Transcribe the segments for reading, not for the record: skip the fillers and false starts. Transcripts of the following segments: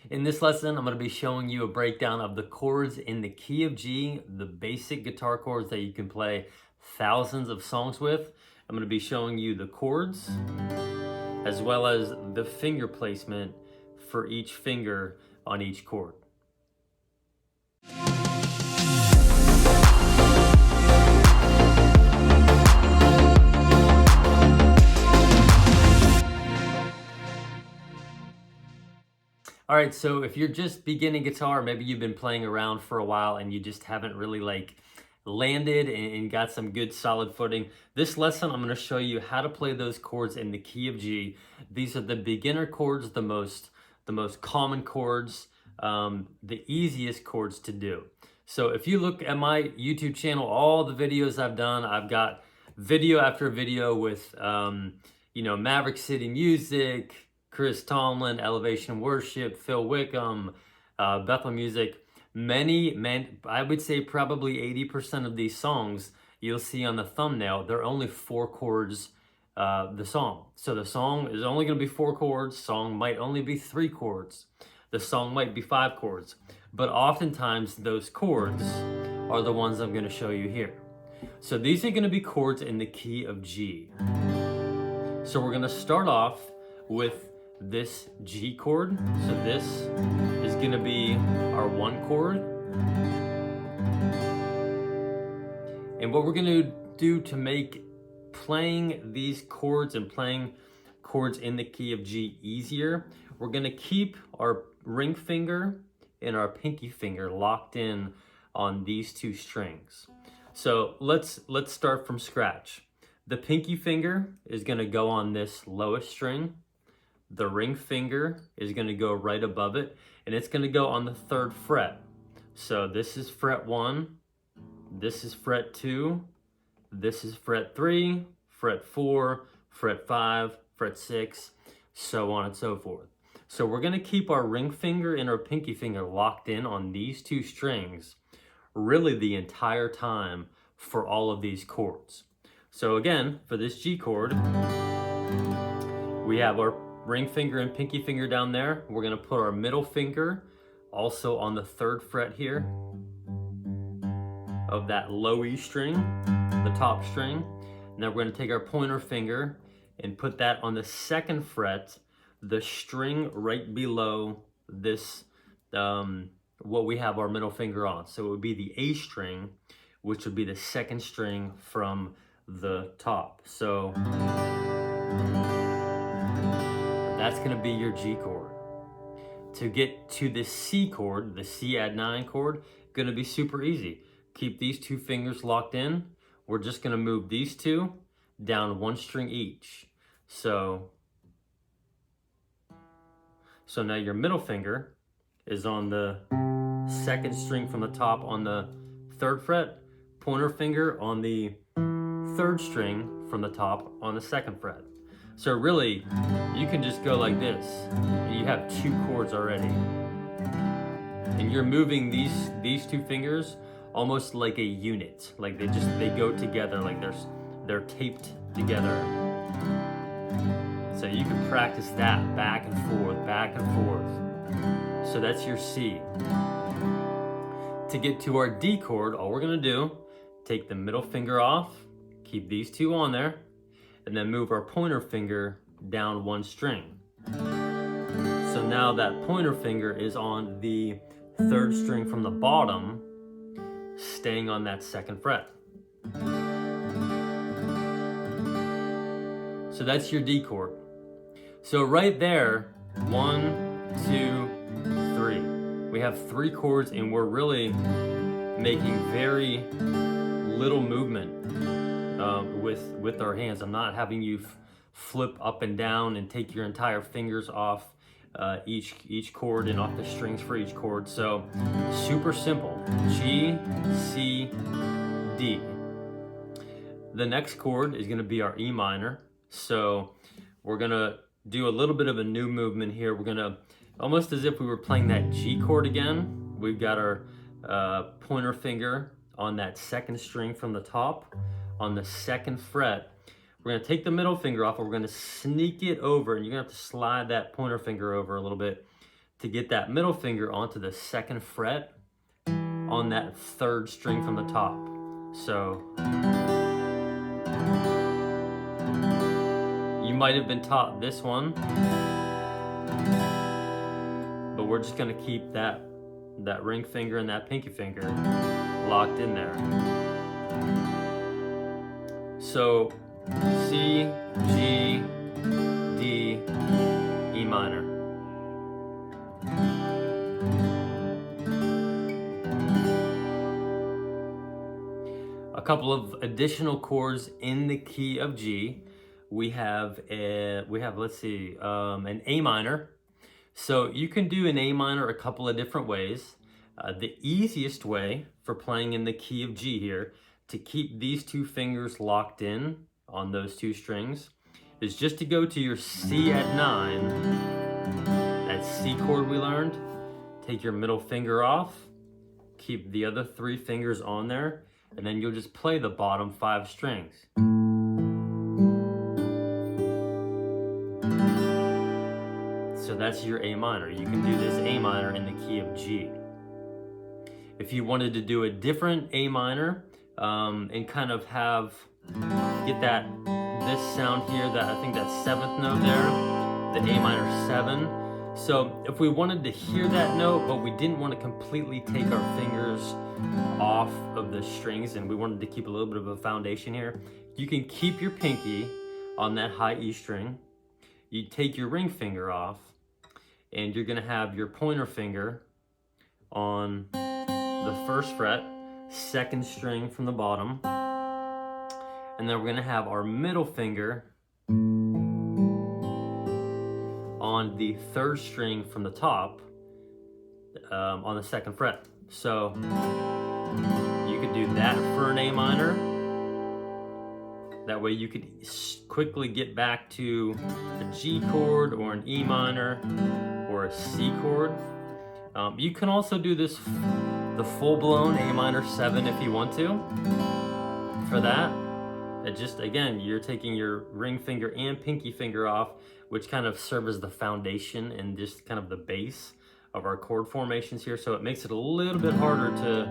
In this lesson, I'm going to be showing you a breakdown of the chords in the key of G, the basic guitar chords that you can play thousands of songs with. I'm going to be showing you the chords, as well as the finger placement for each finger on each chord. All right, so if you're just beginning guitar, maybe you've been playing around for a while and you just haven't really landed and got some good solid footing. This lesson, I'm gonna show you how to play those chords in the key of G. These are the beginner chords, the most common chords, the easiest chords to do. So if you look at my YouTube channel, all the videos I've done, I've got video after video with, Maverick City Music, Chris Tomlin, Elevation Worship, Phil Wickham, Bethel Music. I would say probably 80% of these songs you'll see on the thumbnail, they're only 4 chords, the song. So the song is only gonna be 4 chords, song might only be 3 chords, the song might be 5 chords, but oftentimes those chords are the ones I'm gonna show you here. So these are gonna be chords in the key of G. So we're gonna start off with this G chord. So this is gonna be our 1 chord. And what we're gonna do to make playing these chords and playing chords in the key of G easier, we're gonna keep our ring finger and our pinky finger locked in on these 2 strings. So let's start from scratch. The pinky finger is gonna go on this lowest string. The ring finger is going to go right above it, and it's going to go on the 3rd fret. So this is fret 1, this is fret 2, this is fret 3, fret 4, fret 5, fret 6, so on and so forth. So we're going to keep our ring finger and our pinky finger locked in on these 2 strings really the entire time for all of these chords. So again, for this G chord, we have our ring finger and pinky finger down there. We're gonna put our middle finger also on the 3rd fret here of that low E string, the top string. Now we're gonna take our pointer finger and put that on the 2nd fret, the string right below this, what we have our middle finger on. So it would be the A string, which would be the 2nd string from the top. So that's gonna be your G chord. To get to the C chord, the C add 9 chord, gonna be super easy. Keep these 2 fingers locked in. We're just gonna move these 2 down 1 string each. So now your middle finger is on the 2nd string from the top on the 3rd fret, pointer finger on the 3rd string from the top on the 2nd fret. So really, you can just go like this, and you have 2 chords already. And you're moving these 2 fingers almost like a unit, like they go together, like they're taped together. So you can practice that back and forth, back and forth. So that's your C. To get to our D chord, all we're gonna do, take the middle finger off, keep these 2 on there, and then move our pointer finger down 1 string. So now that pointer finger is on the 3rd string from the bottom, staying on that 2nd fret. So that's your D chord. So right there, 1, 2, 3. We have 3 chords, and we're really making very little movement with our hands. I'm not having you flip up and down and take your entire fingers off each chord and off the strings for each chord. So super simple. G, C, D. The next chord is going to be our E minor. So we're going to do a little bit of a new movement here. We're going to, almost as if we were playing that G chord again, we've got our pointer finger on that 2nd string from the top on the 2nd fret. We're gonna take the middle finger off and we're gonna sneak it over, and you're gonna have to slide that pointer finger over a little bit to get that middle finger onto the 2nd fret on that 3rd string from the top. So you might have been taught this one, but we're just gonna keep that ring finger and that pinky finger locked in there. So C, G, D, E minor. A couple of additional chords in the key of G. We have let's see, an A minor. So you can do an A minor a couple of different ways. The easiest way for playing in the key of G here to keep these 2 fingers locked in on those 2 strings is just to go to your C at 9, that C chord we learned, take your middle finger off, keep the other 3 fingers on there, and then you'll just play the bottom 5 strings. So that's your A minor. You can do this A minor in the key of G. If you wanted to do a different A minor and kind of get this sound here, I think that 7th note there, the A minor 7. So if we wanted to hear that note, but we didn't want to completely take our fingers off of the strings and we wanted to keep a little bit of a foundation here, you can keep your pinky on that high E string. You take your ring finger off and you're gonna have your pointer finger on the 1st fret, 2nd string from the bottom, and then we're gonna have our middle finger on the 3rd string from the top on the 2nd fret. So you could do that for an A minor. That way you could quickly get back to a G chord or an E minor or a C chord. You can also do this, the full-blown A minor 7 if you want to. For that, again, you're taking your ring finger and pinky finger off, which kind of serve as the foundation and just kind of the base of our chord formations here. So it makes it a little bit harder to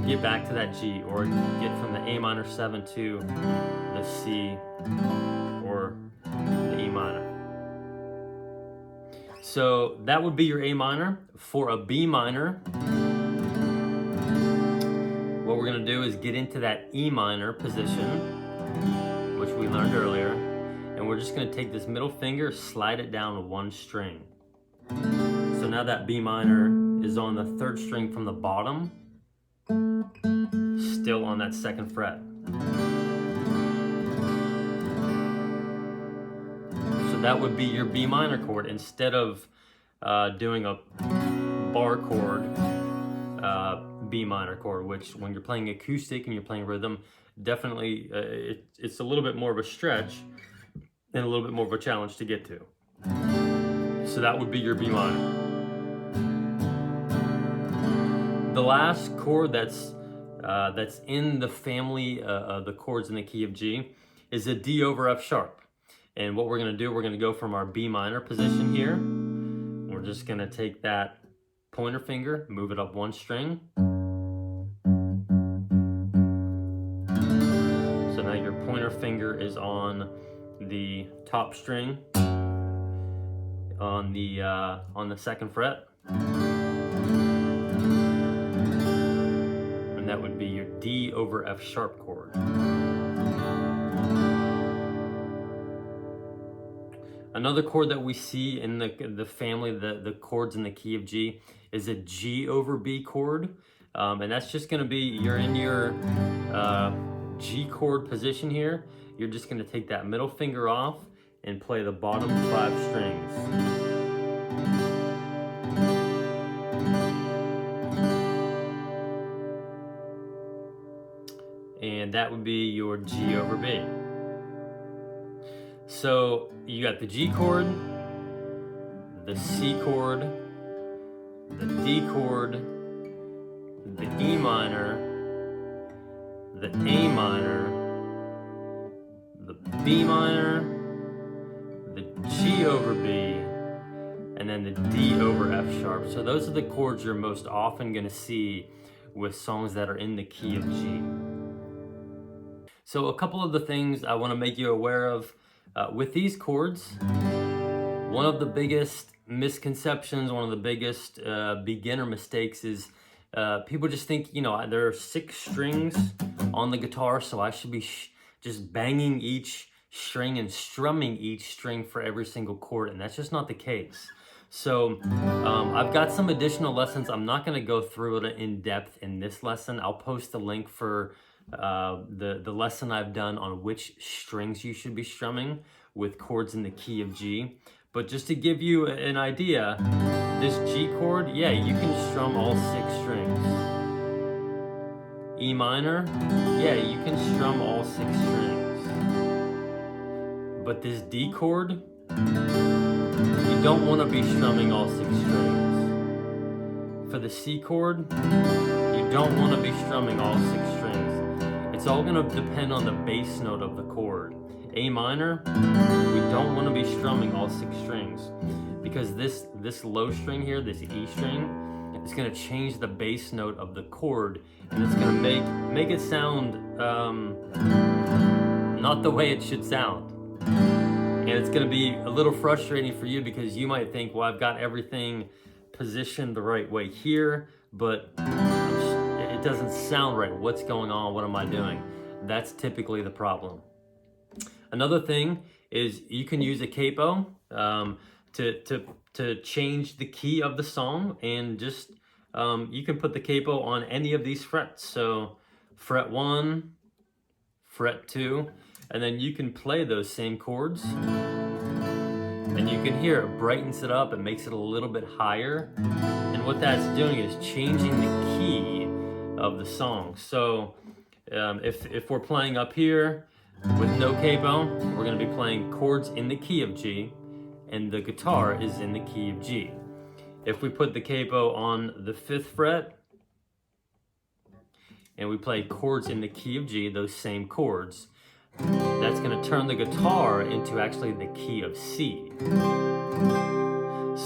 get back to that G or get from the A minor 7 to the C or the E minor. So that would be your A minor. For a B minor, what we're gonna do is get into that E minor position, which we learned earlier, and we're just gonna take this middle finger, slide it down 1 string. So now that B minor is on the 3rd string from the bottom, still on that 2nd fret. So that would be your B minor chord instead of doing a bar chord, B minor chord, which when you're playing acoustic and you're playing rhythm, definitely it's a little bit more of a stretch and a little bit more of a challenge to get to. So that would be your B minor. The last chord that's in the family of the chords in the key of G is a D over F sharp. And what we're gonna do, we're gonna go from our B minor position here. We're just gonna take that pointer finger, move it up 1 string. So now your pointer finger is on the top string on the 2nd fret. And that would be your D over F sharp chord. Another chord that we see in the family, the chords in the key of G, is a G over B chord. And that's just gonna be, you're in your G chord position here. You're just gonna take that middle finger off and play the bottom 5 strings. And that would be your G over B. So you got the G chord, the C chord, the D chord, the E minor, the A minor, the B minor, the G over B, and and then the D over F sharp. So those are the chords you're most often gonna see with songs that are in the key of G. So a couple of the things I wanna make you aware of with these chords, one of the biggest misconceptions, one of the biggest beginner mistakes is people just think, you know, there are 6 strings on the guitar, so I should be just banging each string and strumming each string for every single chord, and that's just not the case. So I've got some additional lessons. I'm not going to go through it in depth in this lesson. I'll post a link for the lesson I've done on which strings you should be strumming with chords in the key of G. But just to give you an idea, this G chord, yeah, you can strum all 6 strings. E minor, yeah, you can strum all 6 strings. But this D chord, you don't want to be strumming all 6 strings. For the C chord, you don't want to be strumming all 6 strings. It's all going to depend on the bass note of the chord. A minor, we don't want to be strumming all 6 strings because this low string here, this E string, is going to change the bass note of the chord, and it's going to make it sound not the way it should sound. And it's going to be a little frustrating for you because you might think, well, I've got everything positioned the right way here, but it doesn't sound right. What's going on? What am I doing? That's typically the problem. Another thing is you can use a capo to change the key of the song, and just you can put the capo on any of these frets. So fret 1, fret 2, and then you can play those same chords, and you can hear it brightens it up, it makes it a little bit higher, and what that's doing is changing the key of the song. So if we're playing up here with no capo, we're going to be playing chords in the key of G, and the guitar is in the key of G. If we put the capo on the 5th fret, and we play chords in the key of G, those same chords, that's going to turn the guitar into actually the key of C.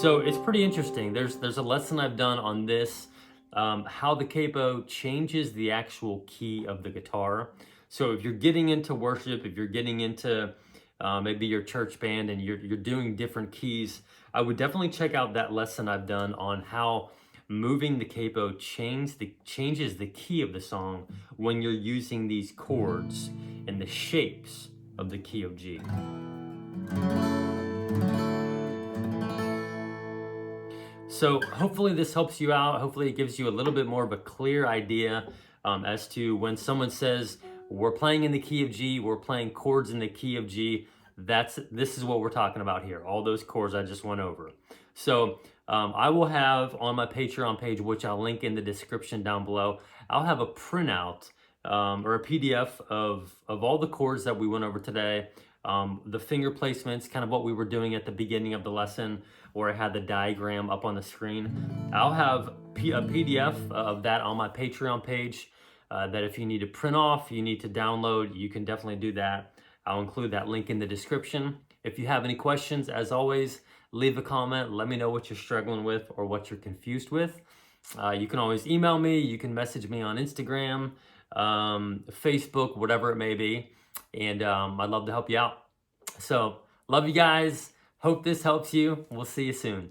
So it's pretty interesting. There's a lesson I've done on this, how the capo changes the actual key of the guitar. So if you're getting into worship, if you're getting into maybe your church band and you're doing different keys, I would definitely check out that lesson I've done on how moving the capo changes the key of the song when you're using these chords and the shapes of the key of G. So hopefully this helps you out. Hopefully it gives you a little bit more of a clear idea as to when someone says, we're playing in the key of G, we're playing chords in the key of G, this is what we're talking about here, all those chords I just went over. So I will have on my Patreon page, which I'll link in the description down below, I'll have a printout or a PDF of all the chords that we went over today, the finger placements, kind of what we were doing at the beginning of the lesson, where I had the diagram up on the screen. I'll have a PDF of that on my Patreon page that if you need to print off, you need to download, you can definitely do that. I'll include that link in the description. If you have any questions, as always, leave a comment. Let me know what you're struggling with or what you're confused with. You can always email me. You can message me on Instagram, Facebook, whatever it may be. And I'd love to help you out. So, love you guys. Hope this helps you. We'll see you soon.